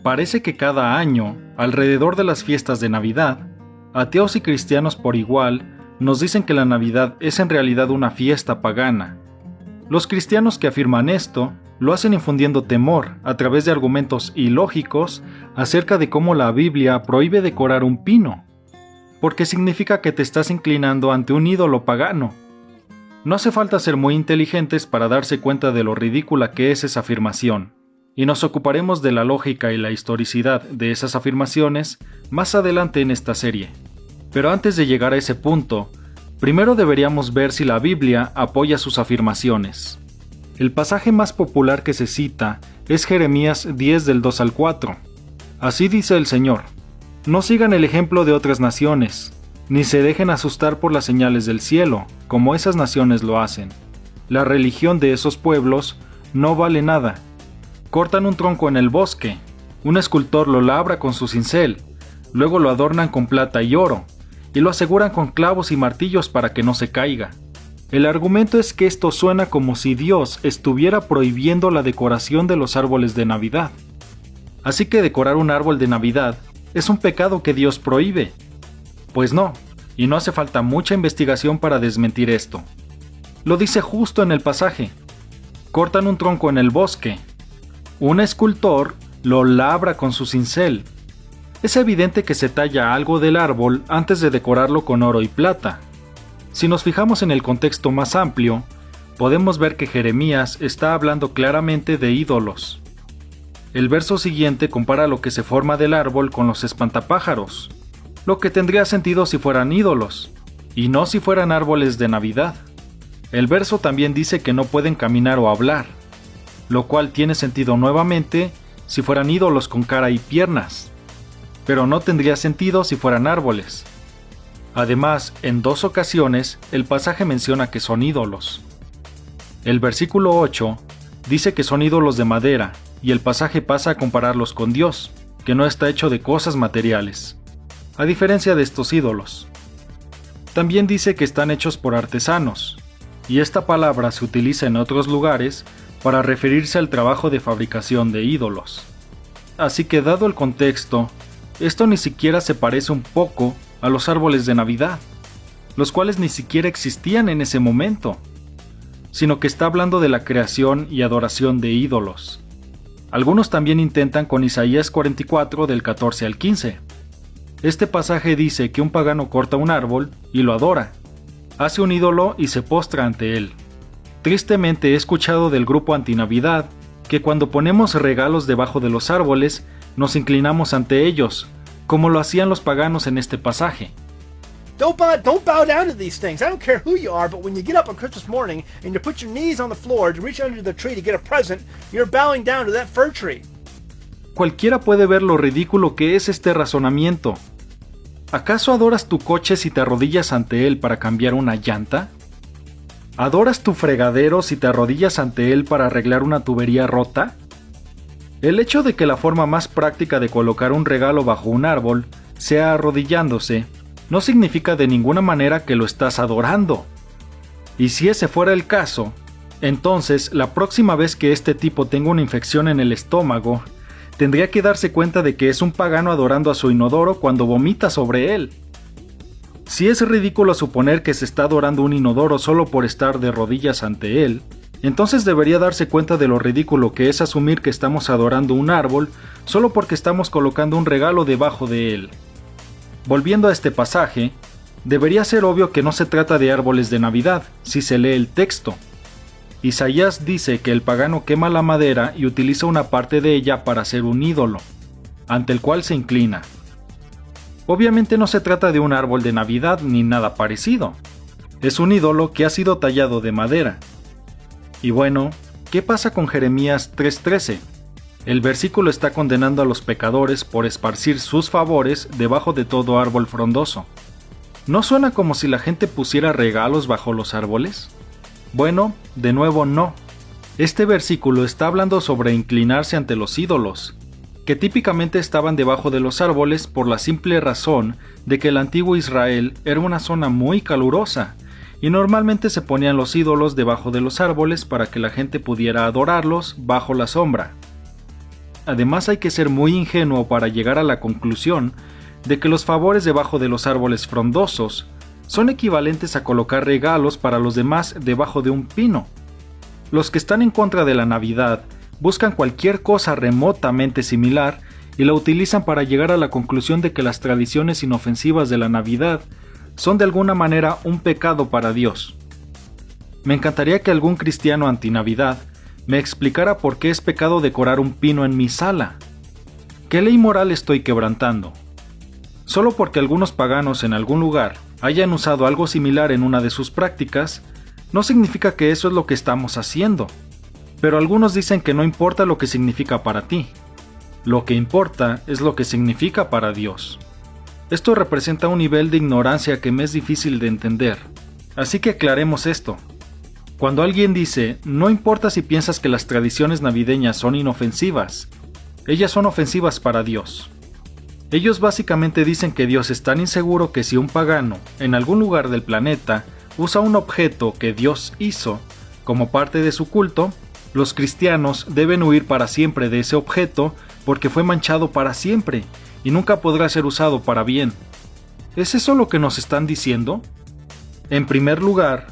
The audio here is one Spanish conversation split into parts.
Parece que cada año, alrededor de las fiestas de Navidad, ateos y cristianos por igual nos dicen que la Navidad es en realidad una fiesta pagana. Los cristianos que afirman esto lo hacen infundiendo temor a través de argumentos ilógicos acerca de cómo la Biblia prohíbe decorar un pino, porque significa que te estás inclinando ante un ídolo pagano. No hace falta ser muy inteligentes para darse cuenta de lo ridícula que es esa afirmación, y nos ocuparemos de la lógica y la historicidad de esas afirmaciones más adelante en esta serie. Pero antes de llegar a ese punto, primero deberíamos ver si la Biblia apoya sus afirmaciones. El pasaje más popular que se cita es Jeremías 10 del 2 al 4. Así dice el Señor: no sigan el ejemplo de otras naciones, ni se dejen asustar por las señales del cielo, como esas naciones lo hacen. La religión de esos pueblos no vale nada. Cortan un tronco en el bosque, un escultor lo labra con su cincel, luego lo adornan con plata y oro, y lo aseguran con clavos y martillos para que no se caiga. El argumento es que esto suena como si Dios estuviera prohibiendo la decoración de los árboles de Navidad. Así que decorar un árbol de Navidad es un pecado que Dios prohíbe. Pues no, y no hace falta mucha investigación para desmentir esto. Lo dice justo en el pasaje. Cortan un tronco en el bosque. Un escultor lo labra con su cincel. Es evidente que se talla algo del árbol antes de decorarlo con oro y plata. Si nos fijamos en el contexto más amplio, podemos ver que Jeremías está hablando claramente de ídolos. El verso siguiente compara lo que se forma del árbol con los espantapájaros, lo que tendría sentido si fueran ídolos, y no si fueran árboles de Navidad. El verso también dice que no pueden caminar o hablar, lo cual tiene sentido nuevamente si fueran ídolos con cara y piernas, pero no tendría sentido si fueran árboles. Además, en 2 ocasiones, el pasaje menciona que son ídolos. El versículo 8 dice que son ídolos de madera, y el pasaje pasa a compararlos con Dios, que no está hecho de cosas materiales, a diferencia de estos ídolos. También dice que están hechos por artesanos, y esta palabra se utiliza en otros lugares para referirse al trabajo de fabricación de ídolos. Así que, dado el contexto, esto ni siquiera se parece un poco a los árboles de Navidad, los cuales ni siquiera existían en ese momento, sino que está hablando de la creación y adoración de ídolos. Algunos también intentan con Isaías 44 del 14 al 15. Este pasaje dice que un pagano corta un árbol y lo adora, hace un ídolo y se postra ante él. Tristemente he escuchado del grupo antinavidad que cuando ponemos regalos debajo de los árboles, nos inclinamos ante ellos, como lo hacían los paganos en este pasaje. Don't bow down to these things. I don't care who you are, but when you get up on Christmas morning and you put your knees on the floor to reach under the tree to get a present, you're bowing down to that fir tree. Cualquiera puede ver lo ridículo que es este razonamiento. ¿Acaso adoras tu coche si te arrodillas ante él para cambiar una llanta? ¿Adoras tu fregadero si te arrodillas ante él para arreglar una tubería rota? El hecho de que la forma más práctica de colocar un regalo bajo un árbol sea arrodillándose, no significa de ninguna manera que lo estás adorando. Y si ese fuera el caso, entonces la próxima vez que este tipo tenga una infección en el estómago, tendría que darse cuenta de que es un pagano adorando a su inodoro cuando vomita sobre él. Si es ridículo suponer que se está adorando un inodoro solo por estar de rodillas ante él, entonces debería darse cuenta de lo ridículo que es asumir que estamos adorando un árbol solo porque estamos colocando un regalo debajo de él. Volviendo a este pasaje, debería ser obvio que no se trata de árboles de Navidad, si se lee el texto. Isaías dice que el pagano quema la madera y utiliza una parte de ella para hacer un ídolo, ante el cual se inclina. Obviamente no se trata de un árbol de Navidad ni nada parecido. Es un ídolo que ha sido tallado de madera. Y bueno, ¿qué pasa con Jeremías 3:13? El versículo está condenando a los pecadores por esparcir sus favores debajo de todo árbol frondoso. ¿No suena como si la gente pusiera regalos bajo los árboles? Bueno, de nuevo no. Este versículo está hablando sobre inclinarse ante los ídolos, que típicamente estaban debajo de los árboles por la simple razón de que el antiguo Israel era una zona muy calurosa, y normalmente se ponían los ídolos debajo de los árboles para que la gente pudiera adorarlos bajo la sombra. además hay que ser muy ingenuo para llegar a la conclusión de que los favores debajo de los árboles frondosos son equivalentes a colocar regalos para los demás debajo de un pino. Los que están en contra de la Navidad buscan cualquier cosa remotamente similar y la utilizan para llegar a la conclusión de que las tradiciones inofensivas de la Navidad son de alguna manera un pecado para Dios. Me encantaría que algún cristiano antinavidad me explicara por qué es pecado decorar un pino en mi sala. ¿Qué ley moral estoy quebrantando? Solo porque algunos paganos en algún lugar hayan usado algo similar en una de sus prácticas, no significa que eso es lo que estamos haciendo. Pero algunos dicen que no importa lo que significa para ti. Lo que importa es lo que significa para Dios. Esto representa un nivel de ignorancia que me es difícil de entender. Así que aclaremos esto. Cuando alguien dice, no importa si piensas que las tradiciones navideñas son inofensivas, ellas son ofensivas para Dios. Ellos básicamente dicen que Dios es tan inseguro que si un pagano, en algún lugar del planeta, usa un objeto que Dios hizo como parte de su culto, los cristianos deben huir para siempre de ese objeto porque fue manchado para siempre y nunca podrá ser usado para bien. ¿Es eso lo que nos están diciendo? En primer lugar,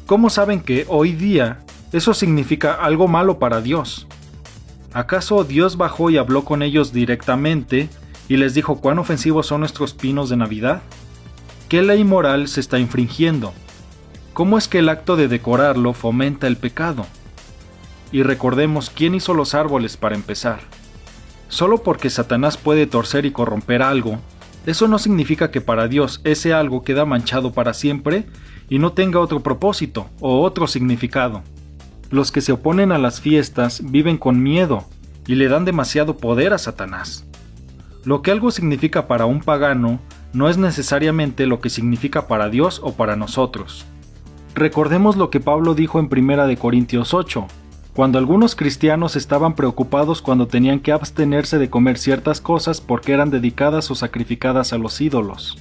¿cómo saben que hoy día eso significa algo malo para Dios? ¿Acaso Dios bajó y habló con ellos directamente y les dijo cuán ofensivos son nuestros pinos de Navidad? ¿Qué ley moral se está infringiendo? ¿Cómo es que el acto de decorarlo fomenta el pecado? Y recordemos quién hizo los árboles para empezar. Solo porque Satanás puede torcer y corromper algo, eso no significa que para Dios ese algo queda manchado para siempre y no tenga otro propósito o otro significado. Los que se oponen a las fiestas viven con miedo y le dan demasiado poder a Satanás. Lo que algo significa para un pagano no es necesariamente lo que significa para Dios o para nosotros. Recordemos lo que Pablo dijo en 1 Corintios 8, cuando algunos cristianos estaban preocupados cuando tenían que abstenerse de comer ciertas cosas porque eran dedicadas o sacrificadas a los ídolos.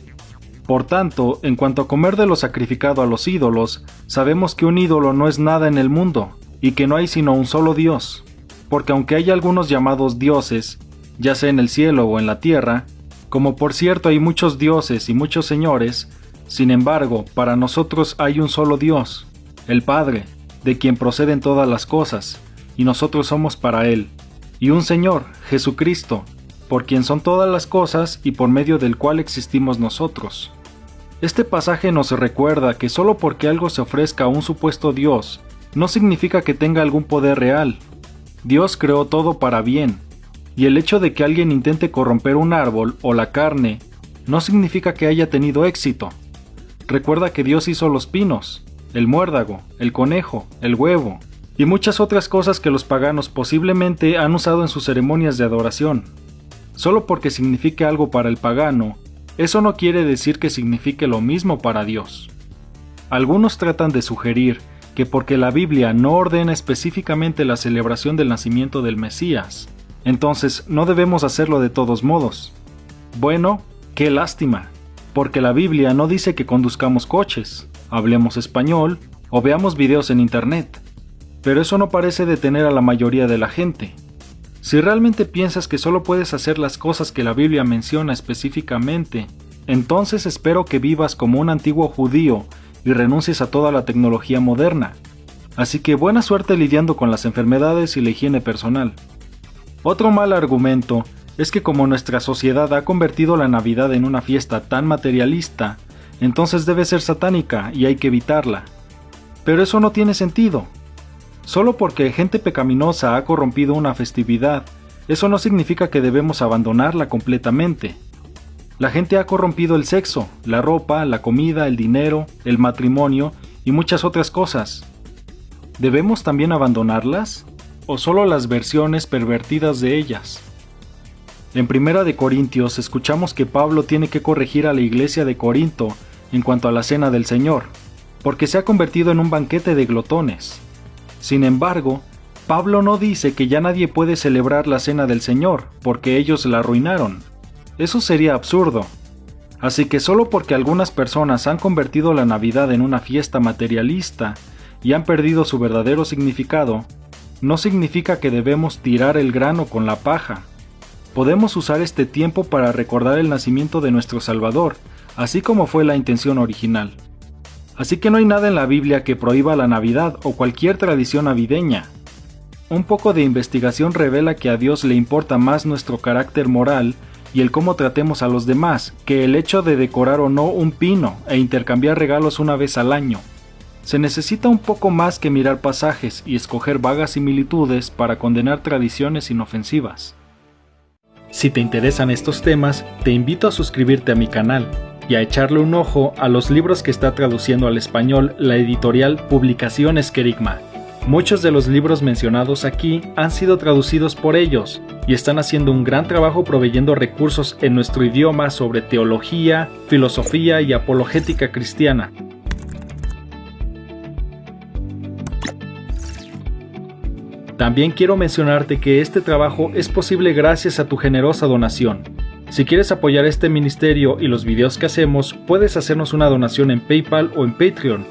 Por tanto, en cuanto a comer de lo sacrificado a los ídolos, sabemos que un ídolo no es nada en el mundo, y que no hay sino un solo Dios, porque aunque hay algunos llamados dioses, ya sea en el cielo o en la tierra, como por cierto hay muchos dioses y muchos señores, sin embargo, para nosotros hay un solo Dios, el Padre, de quien proceden todas las cosas, y nosotros somos para Él, y un Señor, Jesucristo, por quien son todas las cosas y por medio del cual existimos nosotros. Este pasaje nos recuerda que solo porque algo se ofrezca a un supuesto Dios, no significa que tenga algún poder real. Dios creó todo para bien, y el hecho de que alguien intente corromper un árbol o la carne, no significa que haya tenido éxito. Recuerda que Dios hizo los pinos, el muérdago, el conejo, el huevo, y muchas otras cosas que los paganos posiblemente han usado en sus ceremonias de adoración. Solo porque signifique algo para el pagano, eso no quiere decir que signifique lo mismo para Dios. Algunos tratan de sugerir que porque la Biblia no ordena específicamente la celebración del nacimiento del Mesías, entonces no debemos hacerlo de todos modos. Bueno, qué lástima, porque la Biblia no dice que conduzcamos coches, hablemos español o veamos videos en internet, pero eso no parece detener a la mayoría de la gente. Si realmente piensas que solo puedes hacer las cosas que la Biblia menciona específicamente, entonces espero que vivas como un antiguo judío y renuncies a toda la tecnología moderna. Así que buena suerte lidiando con las enfermedades y la higiene personal. Otro mal argumento es que como nuestra sociedad ha convertido la Navidad en una fiesta tan materialista, entonces debe ser satánica y hay que evitarla. Pero eso no tiene sentido. Solo porque gente pecaminosa ha corrompido una festividad, eso no significa que debemos abandonarla completamente. La gente ha corrompido el sexo, la ropa, la comida, el dinero, el matrimonio y muchas otras cosas. ¿Debemos también abandonarlas? ¿O solo las versiones pervertidas de ellas? En 1 Corintios escuchamos que Pablo tiene que corregir a la iglesia de Corinto en cuanto a la cena del Señor, porque se ha convertido en un banquete de glotones. Sin embargo, Pablo no dice que ya nadie puede celebrar la cena del Señor, porque ellos la arruinaron. Eso sería absurdo. Así que solo porque algunas personas han convertido la Navidad en una fiesta materialista y han perdido su verdadero significado, no significa que debemos tirar el grano con la paja. Podemos usar este tiempo para recordar el nacimiento de nuestro Salvador, así como fue la intención original. Así que no hay nada en la Biblia que prohíba la Navidad o cualquier tradición navideña. Un poco de investigación revela que a Dios le importa más nuestro carácter moral y el cómo tratemos a los demás que el hecho de decorar o no un pino e intercambiar regalos una vez al año. Se necesita un poco más que mirar pasajes y escoger vagas similitudes para condenar tradiciones inofensivas. Si te interesan estos temas, te invito a suscribirte a mi canal y a echarle un ojo a los libros que está traduciendo al español la editorial Publicaciones Querigma. Muchos de los libros mencionados aquí han sido traducidos por ellos y están haciendo un gran trabajo proveyendo recursos en nuestro idioma sobre teología, filosofía y apologética cristiana. También quiero mencionarte que este trabajo es posible gracias a tu generosa donación. Si quieres apoyar este ministerio y los videos que hacemos, puedes hacernos una donación en PayPal o en Patreon.